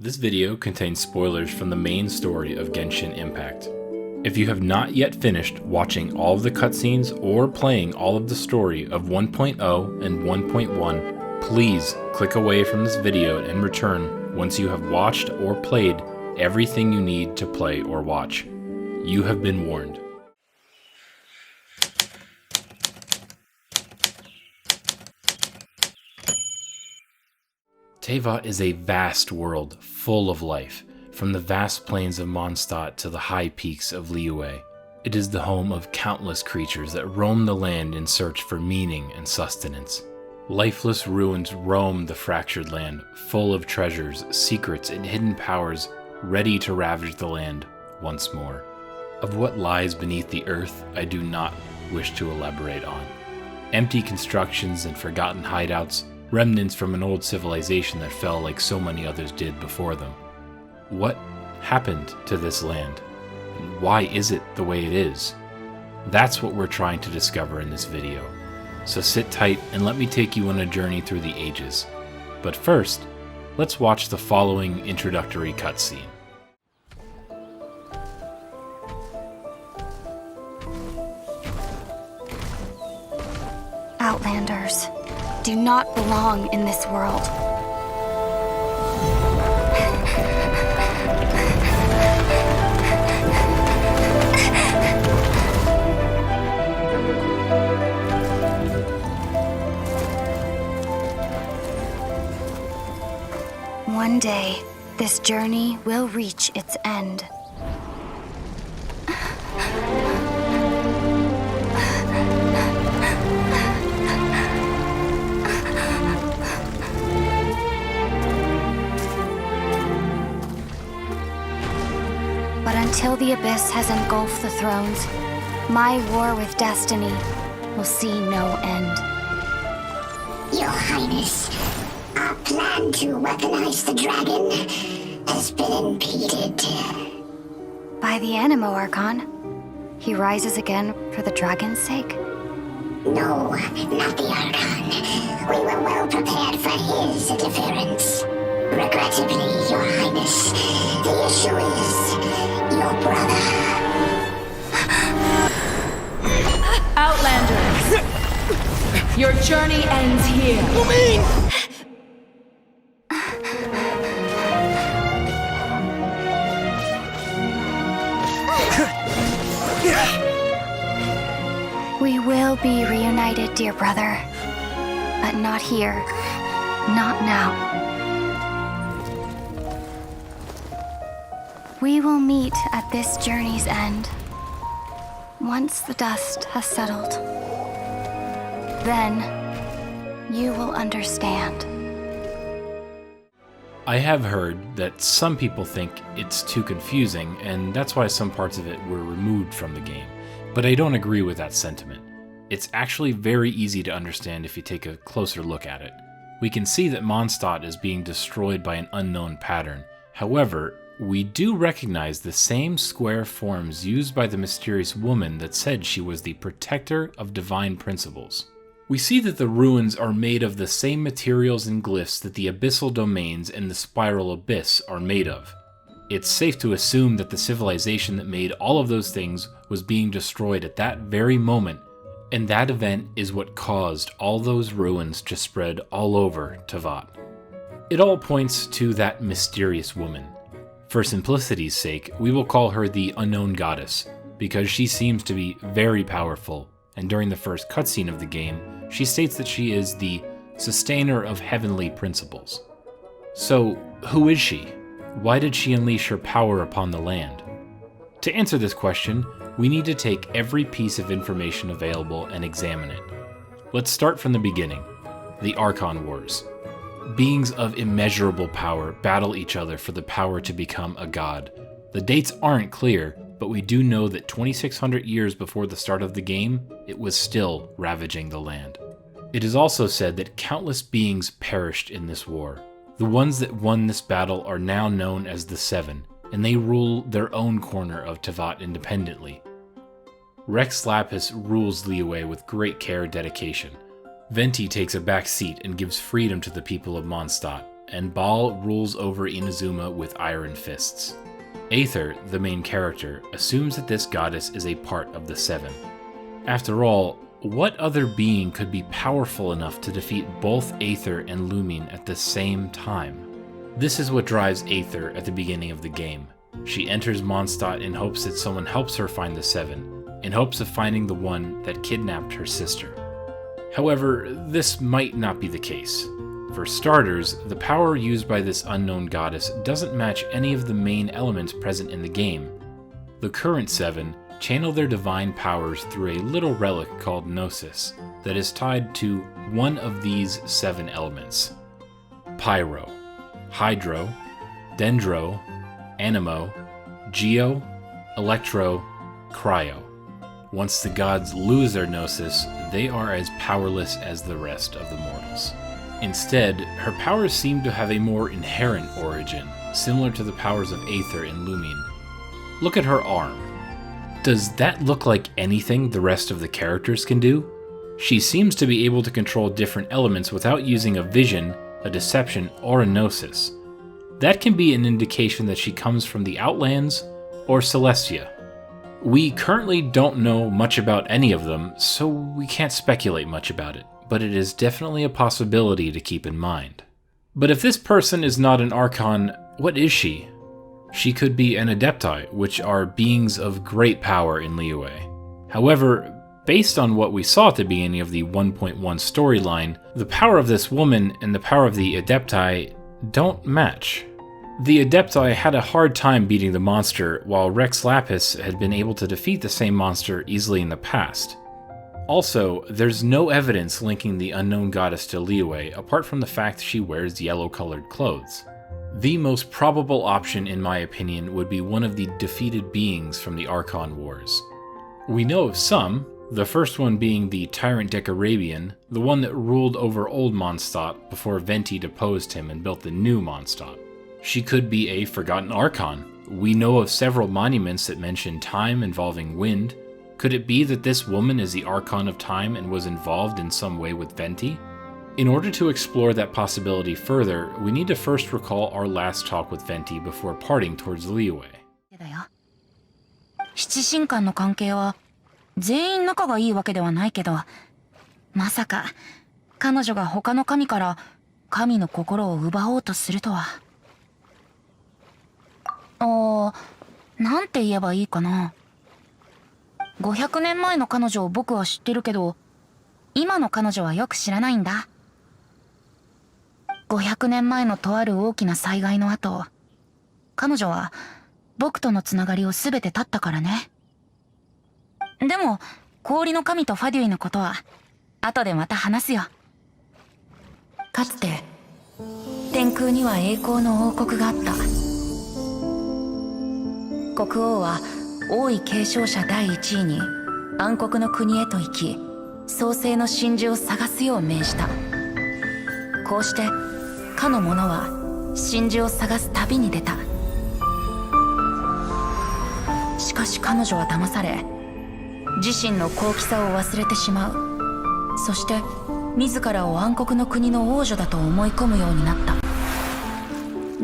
This video contains spoilers from the main story of Genshin Impact. If you have not yet finished watching all of the cutscenes or playing all of the story of 1.0 and 1.1, please click away from this video and return once you have watched or played everything you need to play or watch. You have been warned. Teyvat is a vast world full of life, from the vast plains of Mondstadt to the high peaks of Liyue. It is the home of countless creatures that roam the land in search for meaning and sustenance. Lifeless ruins roam the fractured land, full of treasures, secrets, and hidden powers, ready to ravage the land once more. Of what lies beneath the earth, I do not wish to elaborate on. Empty constructions and forgotten hideouts, remnants from an old civilization that fell like so many others did before them. What happened to this land? And why is it the way it is? That's what we're trying to discover in this video. So sit tight and let me take you on a journey through the ages. But first, let's watch the following introductory cutscene. Outlanders do not belong in this world. One day, this journey will reach its end. But until the abyss has engulfed the thrones, my war with destiny will see no end. Your Highness, our plan to weaponize the dragon has been impeded. By the Animo Archon, he rises again for the dragon's sake. No, not the Archon. We were well prepared for his interference. Regrettably, Your Highness, the issue is your brother. Outlanders! Your journey ends here. We will be reunited, dear brother. But not here. Not now. We will meet at this journey's end, once the dust has settled. Then, you will understand. I have heard that some people think it's too confusing, and that's why some parts of it were removed from the game, but I don't agree with that sentiment. It's actually very easy to understand if you take a closer look at it. We can see that Mondstadt is being destroyed by an unknown pattern. However, we do recognize the same square forms used by the mysterious woman that said she was the protector of divine principles. We see that the ruins are made of the same materials and glyphs that the abyssal domains and the spiral abyss are made of. It's safe to assume that the civilization that made all of those things was being destroyed at that very moment, and that event is what caused all those ruins to spread all over Teyvat. It all points to that mysterious woman. For simplicity's sake, we will call her the Unknown Goddess, because she seems to be very powerful, and during the first cutscene of the game, she states that she is the sustainer of heavenly principles. So, who is she? Why did she unleash her power upon the land? To answer this question, we need to take every piece of information available and examine it. Let's start from the beginning, the Archon Wars. Beings of immeasurable power battle each other for the power to become a god. The dates aren't clear, but we do know that 2,600 years before the start of the game, it was still ravaging the land. It is also said that countless beings perished in this war. The ones that won this battle are now known as the Seven, and they rule their own corner of Teyvat independently. Rex Lapis rules Liyue with great care and dedication. Venti takes a back seat and gives freedom to the people of Mondstadt, and Baal rules over Inazuma with iron fists. Aether, the main character, assumes that this goddess is a part of the Seven. After all, what other being could be powerful enough to defeat both Aether and Lumine at the same time? This is what drives Aether at the beginning of the game. She enters Mondstadt in hopes that someone helps her find the Seven, in hopes of finding the one that kidnapped her sister. However, this might not be the case. For starters, the power used by this unknown goddess doesn't match any of the main elements present in the game. The current Seven channel their divine powers through a little relic called Gnosis that is tied to one of these 7 elements: Pyro, Hydro, Dendro, Animo, Geo, Electro, Cryo. Once the gods lose their Gnosis, they are as powerless as the rest of the mortals. Instead, her powers seem to have a more inherent origin, similar to the powers of Aether and Lumine. Look at her arm. Does that look like anything the rest of the characters can do? She seems to be able to control different elements without using a vision, a deception, or a gnosis. That can be an indication that she comes from the Outlands or Celestia. We currently don't know much about any of them, so we can't speculate much about it, but it is definitely a possibility to keep in mind. But if this person is not an Archon, what is she? She could be an Adepti, which are beings of great power in Liyue. However, based on what we saw at the beginning of the 1.1 storyline, the power of this woman and the power of the Adepti don't match. The Adepti had a hard time beating the monster, while Rex Lapis had been able to defeat the same monster easily in the past. Also, there's no evidence linking the unknown goddess to Liyue apart from the fact she wears yellow-colored clothes. The most probable option, in my opinion, would be one of the defeated beings from the Archon Wars. We know of some, the first one being the Tyrant Decarabian, the one that ruled over Old Mondstadt before Venti deposed him and built the new Mondstadt. She could be a forgotten Archon. We know of several monuments that mention time involving wind. Could it be that this woman is the Archon of Time and was involved in some way with Venti? In order to explore that possibility further, we need to first recall our last talk with Venti before parting towards Liyue. 七神間の関係は全員仲がいいわけではないけど、まさか彼女が他の神から神の心を奪おうとするとは。なんて言えばいいかな。500年前の彼女を僕は知ってるけど、今の彼女はよく知らないんだ。500年前のとある大きな災害の後、彼女は僕とのつながりを全て絶ったからね。でも、氷の神とファデュイのことは、後でまた話すよ。かつて、天空には栄光の王国があった。国王は、王位継承者第1位に暗黒の国へと行き、創世の真珠を探すよう命じた。こうしてかの者は真珠を探す旅に出た。しかし彼女は騙され、自身の高貴さを忘れてしまう。そして自らを暗黒の国の王女だと思い込むようになった。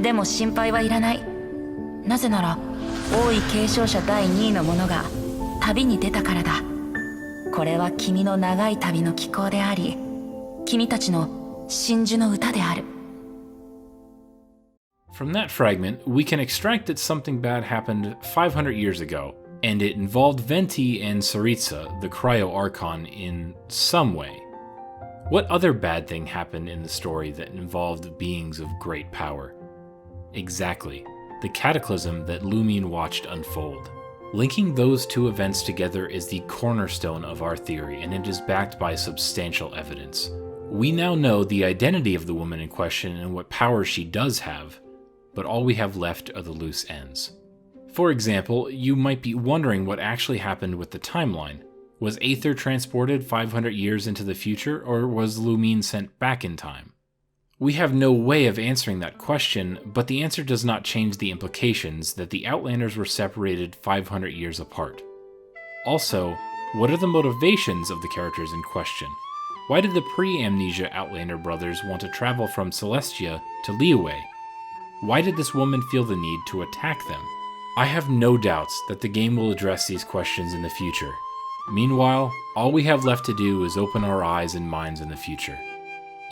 でも心配はいらない。なぜなら王位継承者第2位の者が旅に出たからだ。これは君の長い旅の寄稿であり、君たちの真珠の歌である。From that fragment, we can extract that something bad happened 500 years ago, and it involved Venti and Saritsa, the Cryo Archon, in some way. What other bad thing happened in the story that involved beings of great power? Exactly, the Cataclysm that Lumine watched unfold. Linking those two events together is the cornerstone of our theory, and it is backed by substantial evidence. We now know the identity of the woman in question and what powers she does have, but all we have left are the loose ends. For example, you might be wondering what actually happened with the timeline. Was Aether transported 500 years into the future, or was Lumine sent back in time? We have no way of answering that question, but the answer does not change the implications that the Outlanders were separated 500 years apart. Also, what are the motivations of the characters in question? Why did the pre-Amnesia Outlander brothers want to travel from Celestia to Liyue? Why did this woman feel the need to attack them? I have no doubts that the game will address these questions in the future. Meanwhile, all we have left to do is open our eyes and minds in the future.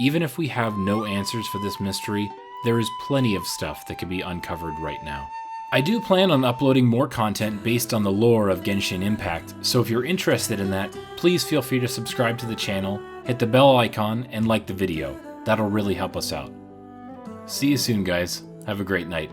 Even if we have no answers for this mystery, there is plenty of stuff that can be uncovered right now. I do plan on uploading more content based on the lore of Genshin Impact, so if you're interested in that, please feel free to subscribe to the channel, hit the bell icon, and like the video. That'll really help us out. See you soon, guys. Have a great night.